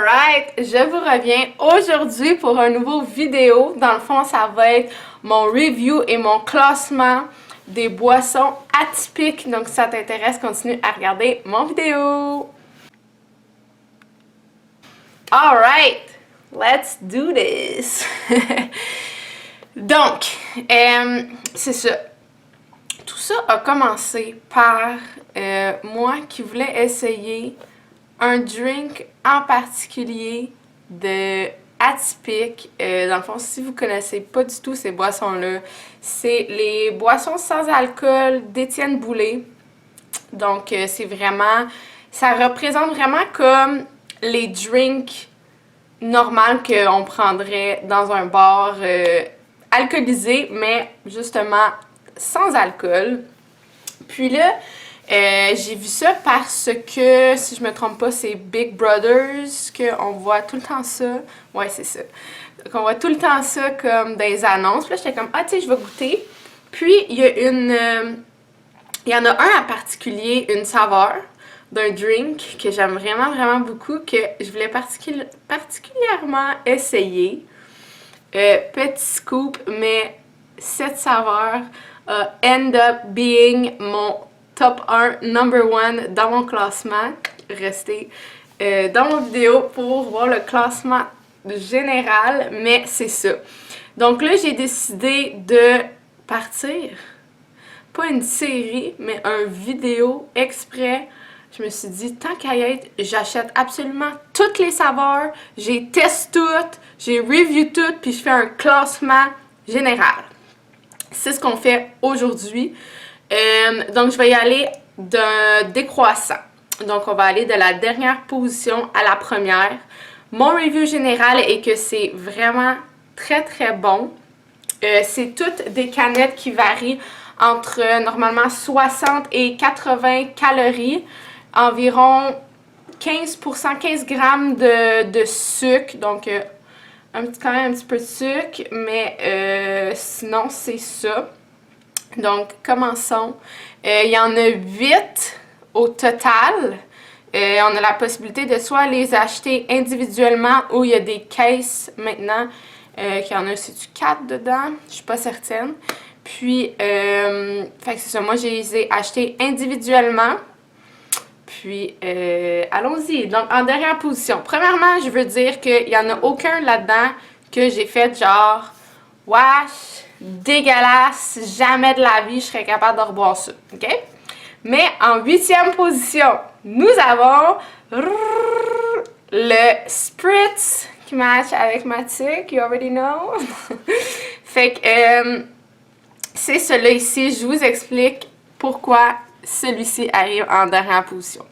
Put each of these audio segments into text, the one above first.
Alright, je vous reviens aujourd'hui pour un nouveau vidéo. Dans le fond, ça va être mon review et mon classement des boissons atypiques. Donc si ça t'intéresse, continue à regarder mon vidéo. Alright, let's do this. Donc, c'est ça. Tout ça a commencé par moi qui voulais essayer un drink en particulier de atypique. Dans le fond, si vous connaissez pas du tout ces boissons-là, c'est les boissons sans alcool d'Étienne Boulay. Donc, c'est vraiment... Ça représente vraiment comme les drinks normaux qu'on prendrait dans un bar alcoolisé, mais justement sans alcool. Puis là, j'ai vu ça parce que, si je me trompe pas, c'est Big Brothers, qu'on voit tout le temps ça. Ouais, c'est ça. Qu'on voit tout le temps ça comme des annonces. Puis là, j'étais comme, ah, tu sais, je vais goûter. Puis, il y en a un en particulier, une saveur d'un drink que j'aime vraiment, vraiment beaucoup, que je voulais particulièrement essayer. Petit scoop, mais cette saveur a end up being mon top 1, number 1 dans mon classement. Restez dans mon vidéo pour voir le classement général, mais c'est ça. Donc là, j'ai décidé de partir, pas une série, mais un vidéo exprès. Je me suis dit, tant qu'à y être, j'achète absolument toutes les saveurs, j'ai testé toutes, j'ai review toutes, puis je fais un classement général. C'est ce qu'on fait aujourd'hui. Donc, je vais y aller d'un décroissant. Donc, on va aller de la dernière position à la première. Mon review général est que c'est vraiment très, très bon. C'est toutes des canettes qui varient entre normalement 60 et 80 calories. Environ 15%, 15 grammes de sucre. Donc, quand même un petit peu de sucre, mais sinon, c'est ça. Donc, commençons. Il y en a 8 au total. On a la possibilité de soit les acheter individuellement ou il y a des caisses maintenant qu'il y en a, c'est-tu 4 dedans? Je suis pas certaine. Puis, fait que c'est ça. Moi, je les ai achetés individuellement. Puis, allons-y. Donc, en dernière position. Premièrement, je veux dire qu'il n'y en a aucun là-dedans que j'ai fait genre, wesh, dégueulasse, jamais de la vie je serais capable de reboire ça. OK? Mais en 8e position, nous avons le Spritz qui match avec ma tic, you already know. Fait que, c'est celui-là ici. Je vous explique pourquoi celui-ci arrive en dernière position.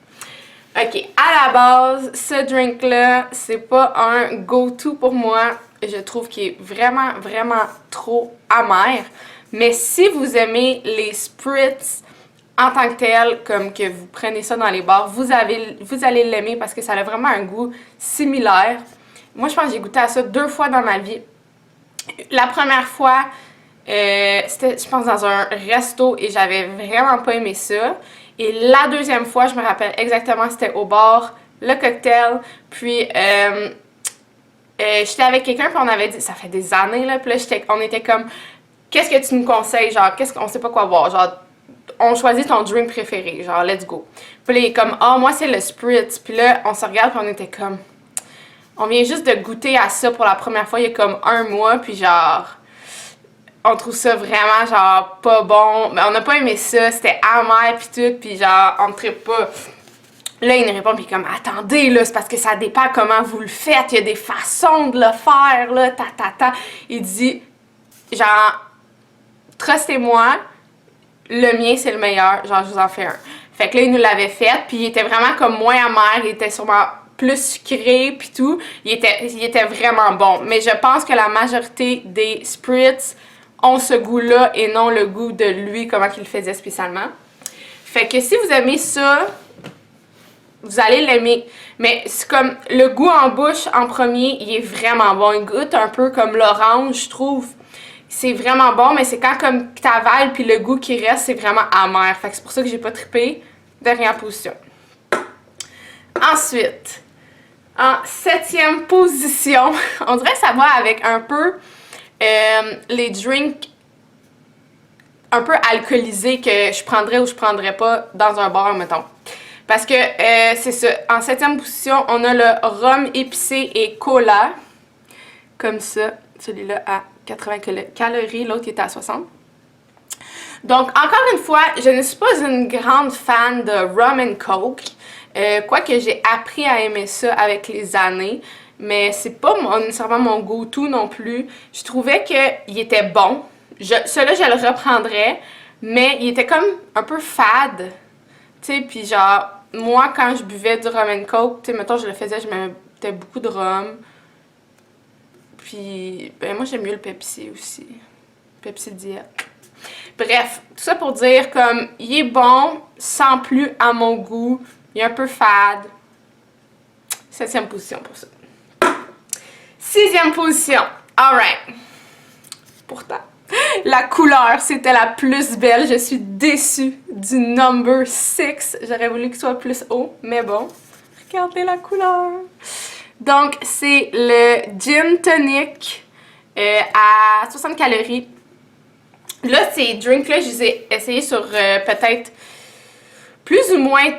Ok, à la base, ce drink-là, c'est pas un go-to pour moi. Je trouve qu'il est vraiment, vraiment trop amer. Mais si vous aimez les spritz en tant que tel, comme que vous prenez ça dans les bars, vous allez l'aimer parce que ça a vraiment un goût similaire. Moi, je pense que j'ai goûté à ça 2 fois dans ma vie. La première fois, c'était, je pense, dans un resto et j'avais vraiment pas aimé ça. Et la deuxième fois, je me rappelle exactement, c'était au bar, le cocktail. Puis, j'étais avec quelqu'un, puis on avait dit, ça fait des années, là, puis là, on était comme, qu'est-ce que tu nous conseilles, genre, on sait pas quoi boire, genre, on choisit ton drink préféré, genre, let's go. Puis là, il est comme, ah, moi, c'est le Spritz. Puis là, on se regarde, puis on était comme, on vient juste de goûter à ça pour la première fois, il y a comme 1 mois, puis genre... On trouve ça vraiment, genre, pas bon. Mais on n'a pas aimé ça. C'était amer pis tout. Pis genre, on ne trippe pas. Là, il nous répond pis comme, attendez, là, c'est parce que ça dépend comment vous le faites. Il y a des façons de le faire, là, ta. Il dit, genre, trustez-moi, le mien, c'est le meilleur. Genre, je vous en fais un. Fait que là, il nous l'avait fait. Puis il était vraiment comme moins amer. Il était sûrement plus sucré pis tout. Il était vraiment bon. Mais je pense que la majorité des spritz ont ce goût-là et non le goût de lui, comment qu'il le faisait spécialement. Fait que si vous aimez ça, vous allez l'aimer. Mais c'est comme le goût en bouche en premier, il est vraiment bon. Il goûte un peu comme l'orange, je trouve. C'est vraiment bon, mais c'est quand comme t'avales puis le goût qui reste, c'est vraiment amer. Fait que c'est pour ça que j'ai pas trippé. Dernière position. Ensuite, En 7e position, on dirait que ça va avec un peu les drinks un peu alcoolisés que je prendrais ou je prendrais pas dans un bar, mettons. Parce que c'est ça. En 7e position, on a le rhum épicé et cola. Comme ça. Celui-là à 80 calories, l'autre était à 60. Donc, encore une fois, je ne suis pas une grande fan de rum and coke. Quoique j'ai appris à aimer ça avec les années. Mais c'est pas nécessairement mon go-to non plus. Je trouvais qu'il était bon. Celui-là, je le reprendrais. Mais il était comme un peu fade. Tu sais, puis genre, moi, quand je buvais du rum and coke, tu sais, mettons, je le faisais, je mettais beaucoup de rhum. Puis, ben, moi, j'aime mieux le Pepsi aussi. Pepsi Diet. Bref, tout ça pour dire, comme, il est bon, sans plus à mon goût. Il est un peu fade. 7e position pour ça. 6e position. Alright. Pourtant, la couleur, c'était la plus belle. Je suis déçue du number 6. J'aurais voulu qu'il soit plus haut, mais bon. Regardez la couleur. Donc, c'est le gin tonic à 60 calories. Là, ces drinks-là, je les ai essayés sur peut-être plus ou moins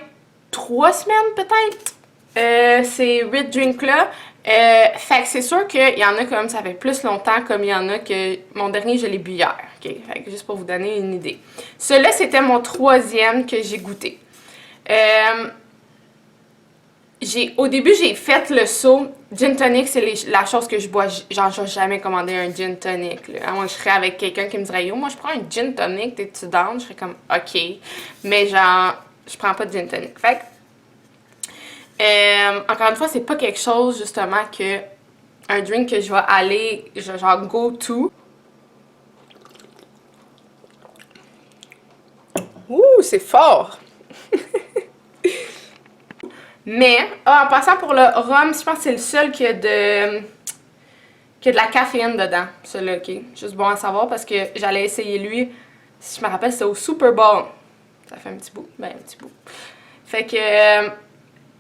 3 semaines, peut-être. Ces 8 drinks-là. Fait que c'est sûr qu'il y en a comme ça fait plus longtemps, comme il y en a que mon dernier, je l'ai bu hier. Okay? Fait que juste pour vous donner une idée. Celui-là, c'était mon 3e que j'ai goûté. Au début, j'ai fait le saut. Gin tonic, c'est la chose que je bois. Genre, je n'ai jamais commandé un gin tonic. Là. Moi, je serais avec quelqu'un qui me dirait yo, moi, je prends un gin tonic, t'es-tu down? Je serais comme ok. Mais genre, je prends pas de gin tonic. Fait que, encore une fois, c'est pas quelque chose, justement, que un drink que je vais aller, genre, go to. Ouh, c'est fort! Mais, en passant pour le rhum, je pense que c'est le seul qui a de la caféine dedans. Celui-là, ok. Juste bon à savoir parce que j'allais essayer lui. Si je me rappelle, c'était au Super Bowl. Ça fait un petit bout. Ben, un petit bout. Fait que.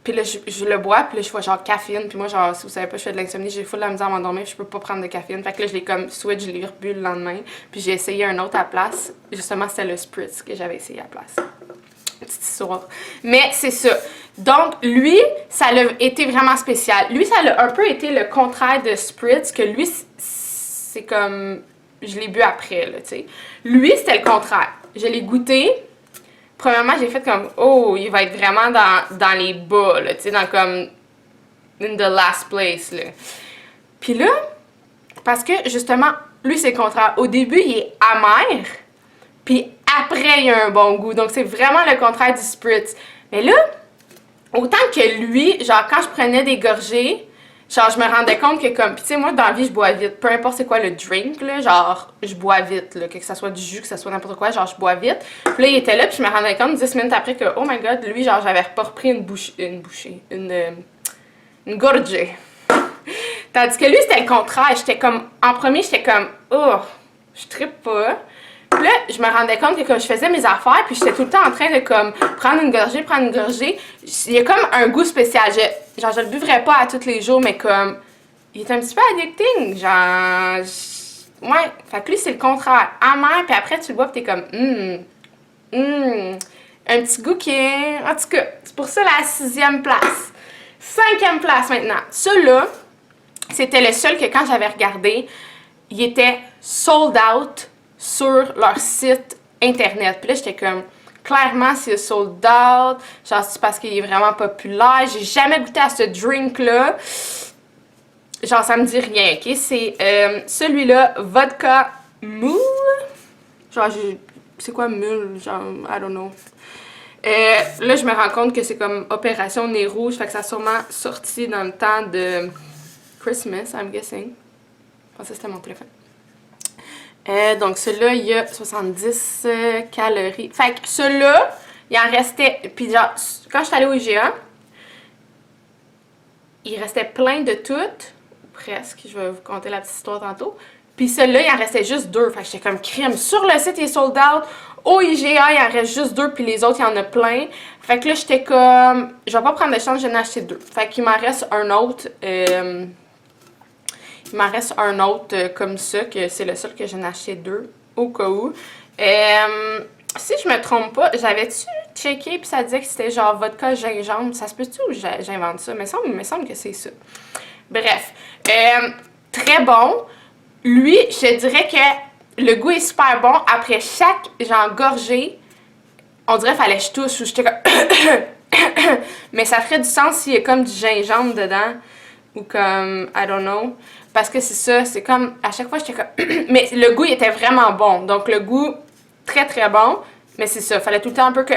Puis là, je le bois, puis là, je vois genre caféine. Puis moi, genre, si vous savez pas, je fais de l'insomnie, j'ai full de la misère à m'endormir, je peux pas prendre de caféine. Fait que là, je l'ai comme switch, je l'ai rebu le lendemain. Puis j'ai essayé un autre à la place. Justement, c'était le Spritz que j'avais essayé à la place. Petite histoire. Mais c'est ça. Donc, lui, ça a été vraiment spécial. Lui, ça a un peu été le contraire de Spritz, que lui, c'est comme... Je l'ai bu après, là, tu sais. Lui, c'était le contraire. Je l'ai goûté. Premièrement, j'ai fait comme, oh, il va être vraiment dans les bas, là, tu sais, dans comme... in the last place, là. Puis là, parce que, justement, lui, c'est le contraire. Au début, il est amer, puis après, il a un bon goût. Donc, c'est vraiment le contraire du Spritz. Mais là, autant que lui, genre, quand je prenais des gorgées, genre, je me rendais compte que comme... Puis tu sais, moi, dans la vie, je bois vite. Peu importe c'est quoi le drink, là, genre, je bois vite, là. Que ça soit du jus, que ça soit n'importe quoi, genre, je bois vite. Puis là, il était là, puis je me rendais compte 10 minutes après que, oh my god, lui, genre, j'avais pas repris une gorgée. Tandis que lui, c'était le contraire. J'étais comme... En premier, j'étais comme, oh, je trippe pas. Puis là, je me rendais compte que comme je faisais mes affaires, puis j'étais tout le temps en train de comme prendre une gorgée, il y a comme un goût spécial. Genre, je le buvrais pas à tous les jours, mais comme, il est un petit peu addicting. Genre, ouais. Fait que lui, c'est le contraire. Amer, puis après, tu le bois, puis t'es comme, un petit goût qui est... En tout cas, c'est pour ça la 6e place. 5e place maintenant. Celui-là, c'était le seul que quand j'avais regardé, il était sold out sur leur site internet. Puis là, j'étais comme, clairement, c'est sold out. Genre, c'est parce qu'il est vraiment populaire. J'ai jamais goûté à ce drink-là. Genre, ça me dit rien, ok? C'est celui-là, Vodka Mule. Genre, c'est quoi Mule? Genre, I don't know. Là, je me rends compte que c'est comme Opération Nez Rouge. Fait que ça a sûrement sorti dans le temps de Christmas, I'm guessing. Je pensais que c'était mon téléphone. Donc, celui-là, il y a 70 calories. Fait que celui-là, il en restait... Puis genre, quand je suis allée au IGA, il restait plein de toutes. Presque. Je vais vous conter la petite histoire tantôt. Puis celui-là, il en restait juste 2. Fait que j'étais comme crime. Sur le site, il est sold out. Au IGA, il en reste juste 2, puis les autres, il y en a plein. Fait que là, j'étais comme, je vais pas prendre de chance, je vais en acheter 2. Fait qu'il m'en reste un autre. Il m'en reste un autre comme ça, que c'est le seul que j'en ai acheté 2, au cas où. Si je me trompe pas, j'avais-tu checké, puis ça disait que c'était genre vodka gingembre. Ça se peut-tu ou j'invente ça? Il me semble que c'est ça. Bref. Très bon. Lui, je te dirais que le goût est super bon. Après chaque, genre, gorgée, on dirait qu'il fallait que je tousse ou j'étais comme... Mais ça ferait du sens s'il y a comme du gingembre dedans. Ou comme, I don't know. Parce que c'est ça, c'est comme, à chaque fois, j'étais comme... Mais le goût, il était vraiment bon. Donc, le goût, très, très bon. Mais c'est ça, fallait tout le temps un peu que...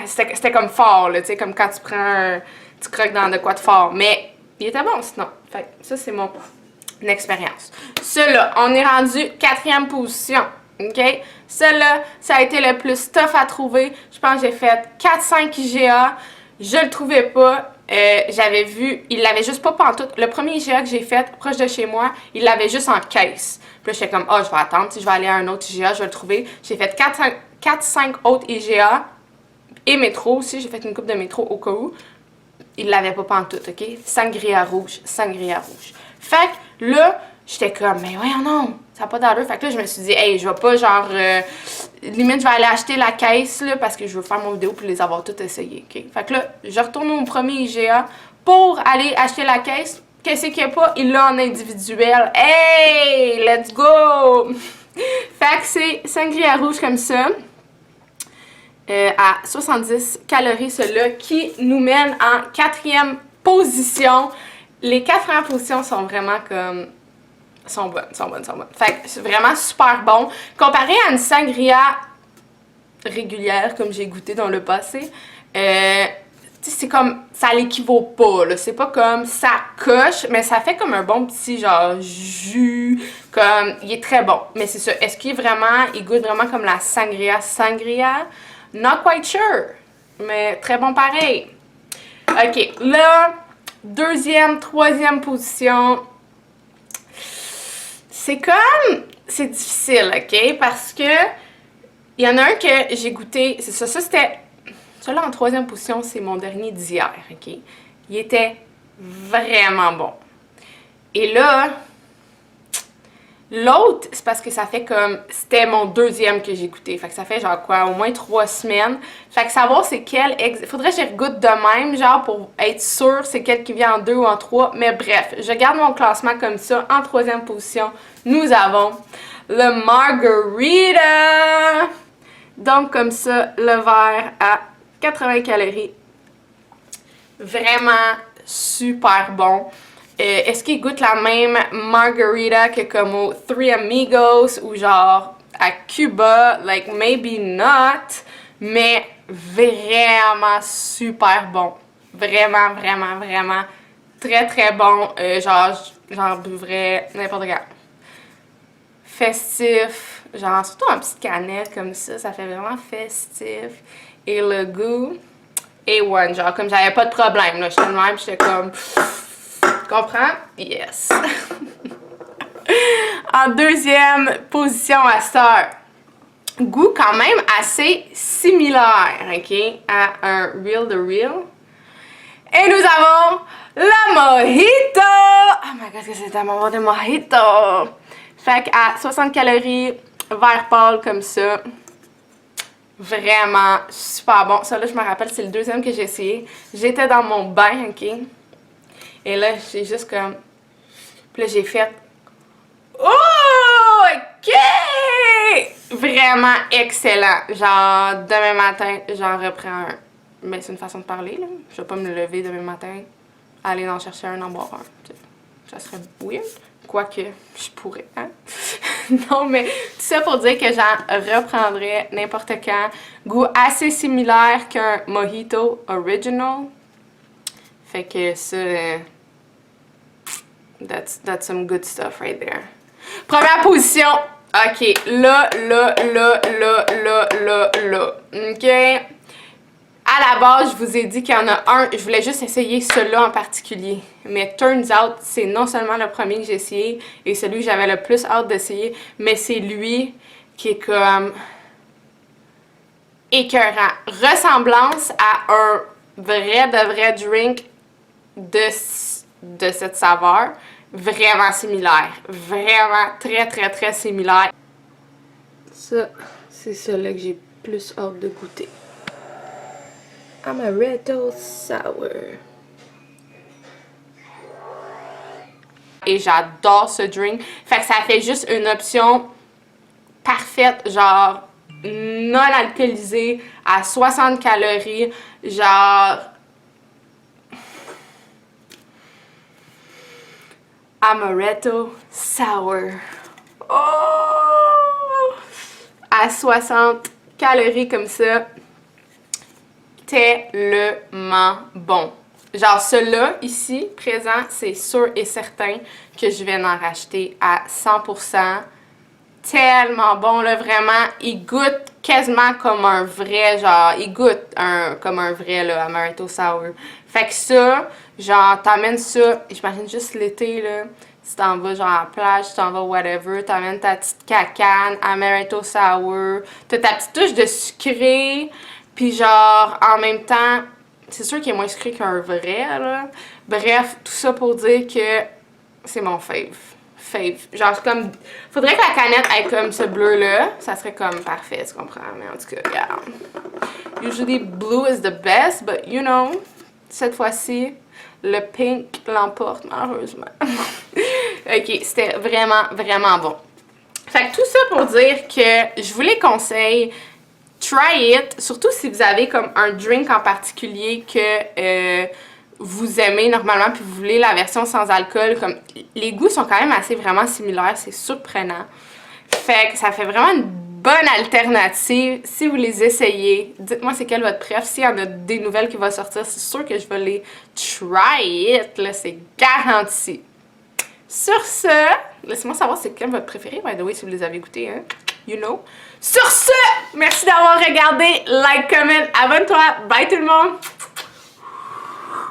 C'était comme fort, là, tu sais, comme quand tu prends tu croques dans de quoi de fort. Mais il était bon, sinon. Fait que ça, c'est mon... expérience. Celui-là, on est rendu 4e position. OK? Celui-là, ça a été le plus tough à trouver. Je pense que j'ai fait 4-5 IGA. Je le trouvais pas. J'avais vu, il l'avait juste pas pantoute. Le premier IGA que j'ai fait, proche de chez moi, il l'avait juste en caisse. Puis là, j'étais comme, je vais attendre. Si je vais aller à un autre IGA, je vais le trouver. J'ai fait 4-5 autres IGA. Et métro aussi. J'ai fait une coupe de métro au cas où. Il l'avait pas pantoute, OK? Sangria rouge. Sangria rouge. Fait que là, j'étais comme, mais voyons non, ça n'a pas d'allure. Fait que là, je me suis dit, hey, je vais pas genre, limite, je vais aller acheter la caisse, là, parce que je veux faire mon vidéo pour les avoir toutes essayées, OK? Fait que là, je retourne au premier IGA pour aller acheter la caisse. Qu'est-ce qu'il n'y a pas? Il l'a en individuel. Hey, let's go! Fait que c'est sangria rouge comme ça. À 70 calories, celui-là, qui nous mène en 4e position. Les 4 premières positions sont vraiment comme... sont bonnes. Fait que c'est vraiment super bon. Comparé à une sangria régulière, comme j'ai goûté dans le passé, c'est comme... ça l'équivaut pas, là. C'est pas comme ça coche, mais ça fait comme un bon petit, genre, jus. Comme... il est très bon. Mais c'est ça. Est-ce qu'il est vraiment... il goûte vraiment comme la sangria? Not quite sure. Mais très bon pareil. OK. Là... 2e, 3e position. C'est comme... c'est difficile, OK? Parce que il y en a un que j'ai goûté... c'est ça, c'était... celui-là en 3e position, c'est mon dernier d'hier, OK? Il était vraiment bon. Et là... l'autre, c'est parce que ça fait comme... c'était mon 2e que j'ai goûté. Fait que ça fait genre quoi, au moins 3 semaines. Fait que savoir c'est quel... faudrait que je regoute de même, genre pour être sûr c'est quel qui vient en 2 ou en 3. Mais bref, je garde mon classement comme ça. En 3e position, nous avons le Margarita. Donc comme ça, le verre à 80 calories. Vraiment super bon. Est-ce qu'il goûte la même margarita que comme au Three Amigos ou genre à Cuba? Like, maybe not. Mais vraiment super bon. Vraiment, vraiment, vraiment très, très bon. Genre, j'en buvrais n'importe quand. Festif. Genre, surtout en petite canette comme ça fait vraiment festif. Et le goût, A1. Genre, comme j'avais pas de problème, là. J'étais de même, j'étais comme... comprends? Yes. En 2e position à cette heure. Goût quand même assez similaire, OK? À un Real the Real. Et nous avons la Mojito! Oh my god, que c'est un moment de Mojito! Fait qu'à 60 calories, vert pâle comme ça. Vraiment super bon. Ça là, je me rappelle, c'est le 2e que j'ai essayé. J'étais dans mon bain, OK? Et là, j'ai juste comme... puis là, j'ai fait... oh! OK! Vraiment excellent. Genre, demain matin, j'en reprends un. Mais c'est une façon de parler, là. Je vais pas me lever demain matin, aller en chercher un, en boire un. Ça serait weird. Quoique, je pourrais, hein? Non, mais tout ça pour dire que j'en reprendrais n'importe quand. Goût assez similaire qu'un Mojito Original. Fait que ça... that's some good stuff right there. Première position. OK. Là. OK? À la base, je vous ai dit qu'il y en a un, je voulais juste essayer celui-là en particulier. Mais turns out, c'est non seulement le premier que j'ai essayé et celui que j'avais le plus hâte d'essayer, mais c'est lui qui est comme écœurant. Ressemblance à un vrai de vrai drink de cette saveur. Vraiment similaire. Vraiment très très très similaire. Ça, c'est celui que j'ai plus hâte de goûter. Amaretto Sour. Et j'adore ce drink. Fait que ça fait juste une option parfaite, genre non alcoolisée, à 60 calories, genre Amaretto Sour. Oh! À 60 calories comme ça, tellement bon. Genre, celui-là, ici, présent, c'est sûr et certain que je vais en racheter à 100%. Tellement bon, là, vraiment. Il goûte quasiment comme un vrai, genre, il goûte comme un vrai, là, Amaretto Sour. Fait que ça, genre, t'amènes ça, j'imagine juste l'été, là, tu t'en vas, genre, à la plage, tu t'en vas whatever, t'amènes ta petite cacane, Amaretto Sour, t'as ta petite touche de sucré, puis genre, en même temps, c'est sûr qu'il est moins sucré qu'un vrai, là. Bref, tout ça pour dire que c'est mon fave. Genre, comme, faudrait que la canette ait comme ce bleu-là. Ça serait comme parfait, tu comprends? Mais en tout cas, regarde. Usually blue is the best, but you know, cette fois-ci, le pink l'emporte, malheureusement. Ok, c'était vraiment, vraiment bon. Fait que tout ça pour dire que je vous les conseille. Try it, surtout si vous avez comme un drink en particulier que vous aimez normalement puis vous voulez la version sans alcool. Comme les goûts sont quand même assez vraiment similaires, c'est surprenant. Fait que ça fait vraiment une bonne alternative si vous les essayez. Dites-moi c'est quel votre préf. S'il y en a des nouvelles qui vont sortir, c'est sûr que je vais les try it, là, c'est garanti. Sur ce, laissez-moi savoir c'est quel votre préféré, by the way, si vous les avez goûtés, hein. You know. Sur ce, merci d'avoir regardé, like, comment, abonne-toi, bye tout le monde!